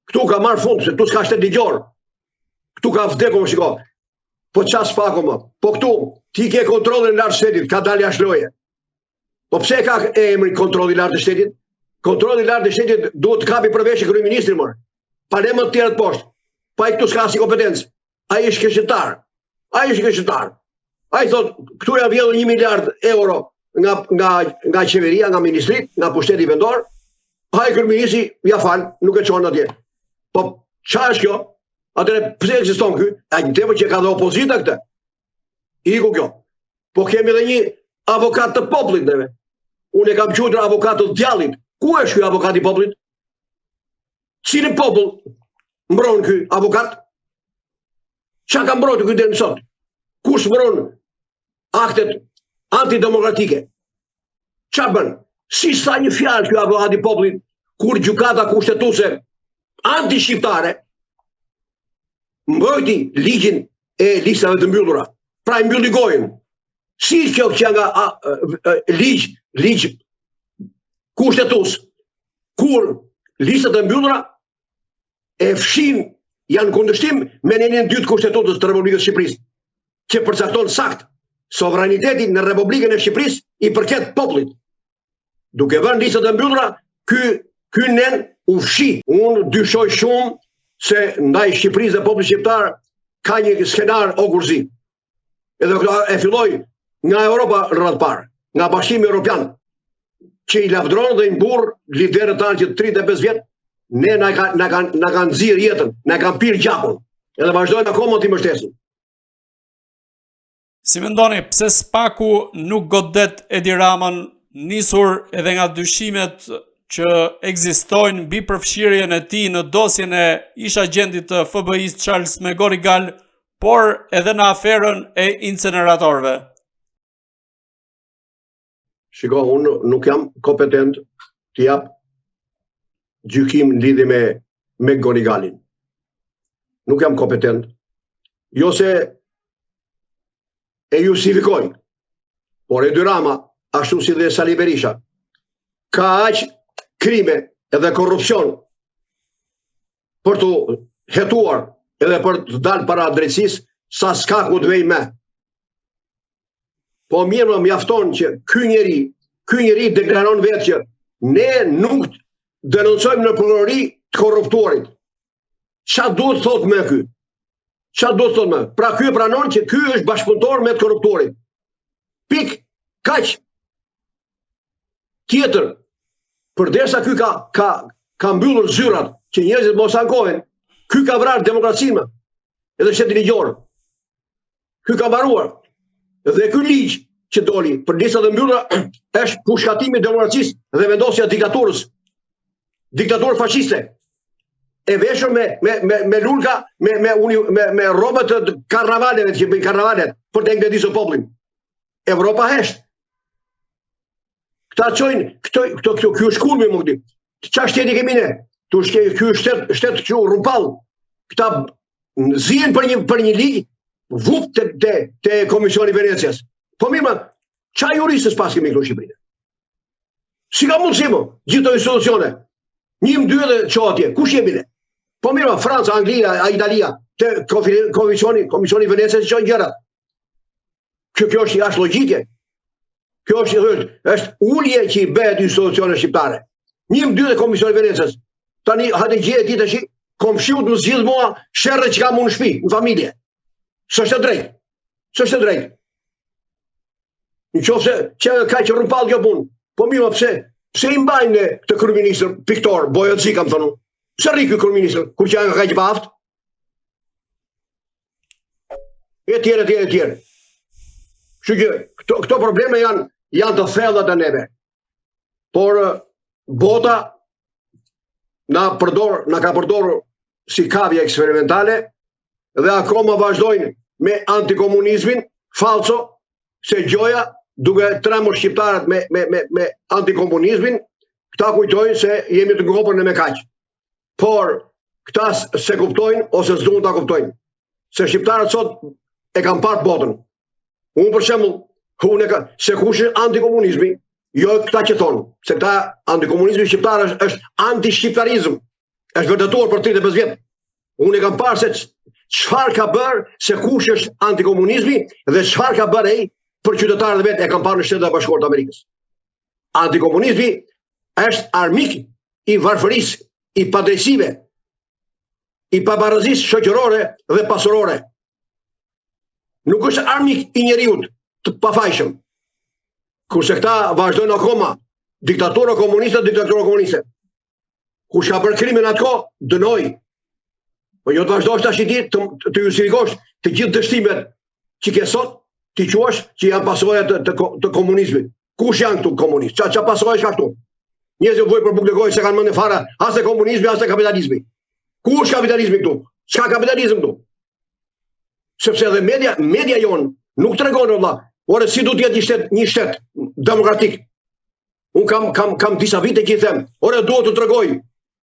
Këtu ka marrë fund, se këtu s'ka shtet ligjor. Këtu ka vdekur, shiko. Po ças paku më. Po këtu ti ke kontrollin lart shtetit, ka dalë jashtë loje. Po pse ka emrin kontrolli lart të shtetit? Kontrolli lart të shtetit duhet të kapi përveç kryeministri më. Pa ne më të tjerë të poshtë. Pa ai këtu s'ka asnjë kompetencë. Ai është këshiltar. Ai thot, këtu ja vjedhur 1 miliard euro nga qeveria, nga ministrit, nga pushteti vendor. Ai kryeministri ja fal, nuk e çon atje. Po çfarë është kjo? Atëre pse ekziston ky? Ai tepër që ka dhe opozita këtë. Iku kjo. Po kemi edhe një avokat të popullit neve. Unë e kam quajtur avokat të djallit. Ku është ky avokat i popullit? Cili popull mbron ky avokat? Çka ka mbrojtur ky deri sot? Kush mbron aktet antidemokratike? Ç'a bën? Si sa një fjalë ky avokat i popullit kur gjykata kushtetuese anti-shqiptare mbrojti ligjin e listave të mbyllura. Pra i mbylli gojën. Si kjo që nga ligj kushtetues kur listat e mbyllura e fshin janë kundërshtim me nenin 2 të kushtetutës të Republikës Shqipërisë, që përcakton sakt sovranitetin në Republikën e Shqipërisë i përket popullit. Duke vënë listat e mbyllura, ky nen u fshi. Unë dyshoj shumë se ndaj Shqipërisë dhe popullit shqiptar ka një skenar ogurzi. Edhe e filloi nga Europa rreth parë, nga Bashkimi Evropian, që i lavdron dhe i mburr liderët tanë që 35 vjet, ne na kanë nxirr jetën, na kanë pirë gjakun, edhe vazhdojnë akoma t'i mbështesin. Si mendoni, pse SPAK-u nuk godet Edi Ramën, nisur edhe nga dyshimet që ekzistojnë mbi përfshirjen e tij në dosjen e ish agentit të FBI-s Charles Megorigal, por edhe në aferën e inceneratorëve? Shiko, unë nuk jam kompetent të jap gjykim në lidhje me Megorigalin. Nuk jam kompetent. Jo se e justifikoj, por Edi Rama, ashtu si dhe Sali Berisha, ka aq krime edhe korrupsion për të hetuar edhe për të dalë para drejtësisë sa s'ka ku të vej me. Po mirë më mjafton që ky njeri deklaron vetë që ne nuk denoncojmë në prokurori të korruptorit. Ç'a duhet thot me ky? Ç'a duhet thot me? Pra ky pranon që ky është bashkëpunëtor me të korruptorit. Pik, kaq. Tjetër, përderisa ky ka mbyllur zyrat që njerëzit mos ankohen, ky ka vrarë demokracinë edhe shtetin ligjor. Ky ka mbaruar. Dhe ky ligj që doli për listat e mbyllura është pushkatimi i demokracisë dhe vendosja e diktaturës. Diktaturë fashiste. E veshur me lulka, me rrobat të karnavaleve që bëjnë karnavalet për të ngjëdisur popullin. Evropa hesht. Këta çojnë, ky është kulmi më këtij. Çfarë shteti kemi ne? Ky shtet që rrupall. Këta zihen për një ligj vup te Komisioni i Venecias. Po mirë, çfarë juristës pas kemi këtu në Shqipëri? Si ka mundësi më? Gjithë institucione. 1, 2 dhe ço atje. Kush jemi ne? Po mirë, Franca, Anglia, Italia, te Komisioni i Venecias çon gjërat. Kjo është jashtë logjike. Kjo është ulje që i bëhet institucione shqiptare. 1, 2 dhe Komisioni i Venecias. Tani hajde gjë e ti tash, komshiut më zgjidh mua sherrë që kam unë në shtëpi, në familje. S'është drejt. S'është drejt. Nëse që ka që rrupall kjo punë. Po mirë, pse i mbajnë këtë kryeministër piktor Bojoci, kam thënë. Pse rri ky kryeministër kur që ka kaq baft? E tjerë. Kështu që këto probleme janë të thella të neve. Por bota na ka përdorur si kavje eksperimentale dhe akoma vazhdojnë me antikomunizmin falso, se gjoja duke tremur shqiptarët me antikomunizmin, këta kujtojnë se jemi të ngopur në me kaq. Por këta se kuptojnë ose s'duan ta kuptojnë. Se shqiptarët sot e kanë parë botën. Unë për shembull, se kush është antikomunizmi, jo këta që thonë, se këta antikomunizmi shqiptar është anti-shqiptarizëm. është vërtetuar për 35 vjet. Unë e kam parë se çfarë ka bërë, se kush është antikomunizmi dhe çfarë ka bërë ai për qytetarët e vet, e kam parë në Shtetet e Bashkuara të Amerikës. Antikomunizmi është armik i varfërisë, i padrejësive, i pabarazisë shoqërore dhe pasurore. Nuk është armik i njeriut të pafajshëm. Kurse këta vazhdojnë akoma, diktatura komuniste. Kush ka bërë krimin atko, dënoj. Po jo të vazhdojsh tash të justifikosh të gjithë dështimet që ke sot, ti quash që janë pasojë të komunizmit. Kush janë këtu komunistë? Qa pasojë ka këtu? Njerëzit vojnë për bukë gojë se kanë mendje fare as e komunizmi as e kapitalizmi. Ku është kapitalizmi këtu? S'ka kapitalizëm këtu. Sepse edhe media jon nuk tregon valla, ore si do të jetë një shtet demokratik. Unë kam disa vite që i them, ore duhet të tregoj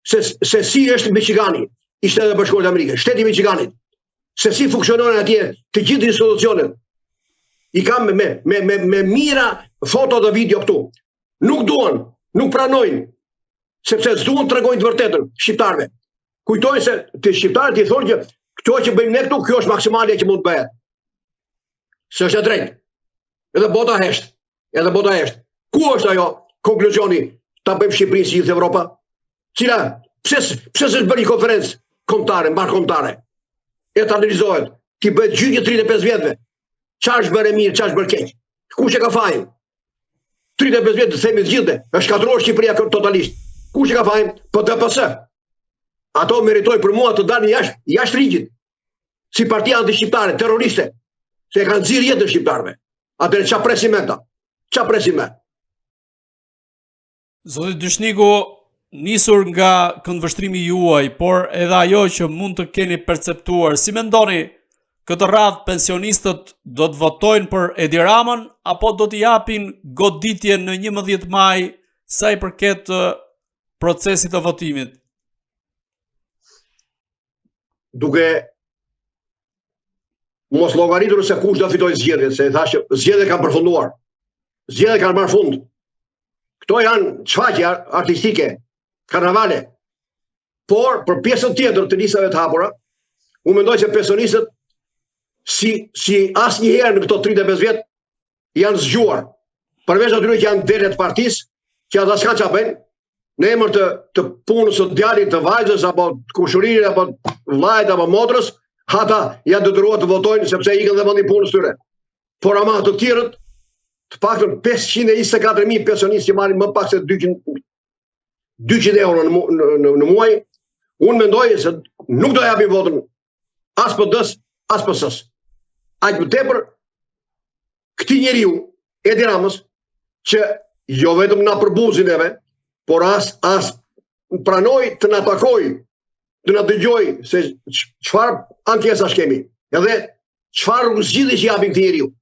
se si është Michigani, i Shtetit e Bashkuar të Amerikës, shteti i Michiganit, se si funksionojnë atje të gjithë institucionet. I kam me mira foto dhe video këtu. Nuk duan, nuk pranojnë, sepse s'duan të tregojnë të vërtetën shqiptarëve. Kujtojnë se të shqiptarët i thonë që këto që bëjmë ne këtu, kjo është maksimale që mund të bëhet. Se është e drejtë. Edhe bota hesht. Ku është ajo konkluzioni ta bëjmë Shqipërinë si gjithë Evropa? Cila pse s'është bërë një konferencë kombëtare, mbarkombëtare? E të analizohet, ti bëhet gjyqje 35 vjetëve. Çfarë është bërë mirë, çfarë është bërë keq? Kush e ka fajin? 35 vjet të themi të gjithë, është shkatruar Shqipëria totalisht. Kush e ka fajin? Po ДПС. Ato meritoj për mua të dalin jashtë ligjit. Si partia antishqiptare, terroriste, se e kanë nxirr jetën shqiptarëve. Atëherë çfarë presim me ta? Çfarë presim me? Zoti Dyshniku, nisur nga këndvështrimi juaj, por edhe ajo që mund të keni perceptuar, si mendoni këtë radhë pensionistët do të votojnë për Edi Ramën apo do t'i japin goditje në 11 maj sa i përket procesit të votimit? Duke mos llogaritur se kush do fitojë zgjedhjet, se thashë zgjedhjet kanë përfunduar. Zgjedhjet kanë marrë fund. Këto janë shfaqje artistike, karnavale. Por për pjesën tjetër të listave të hapura, unë mendoj se pensionistët si asnjëherë në këto 35 vjet janë zgjuar. Përveç atyre që janë dele të partisë, që ata s'kan çfarë bëjnë, në emër të punës së djalit, të vajzës apo të kushëririt apo vllajt apo motrës, ata janë detyruar të votojnë sepse ikën dhe vendi punës tyre. Por ama të tjerët, të paktën 524.000 pensionistë që marrin më pak se 200 euro në muaj, unë mendoj se nuk do japin votën as PD-s, as PS-s. Aq më tepër këtij njeriu, Edi Ramës, që jo vetëm na përbuzi neve, por as pranoj të na takoj, të na dëgjoj se çfarë ankesash kemi, edhe çfarë zgjidhje që japin këtij njeriu.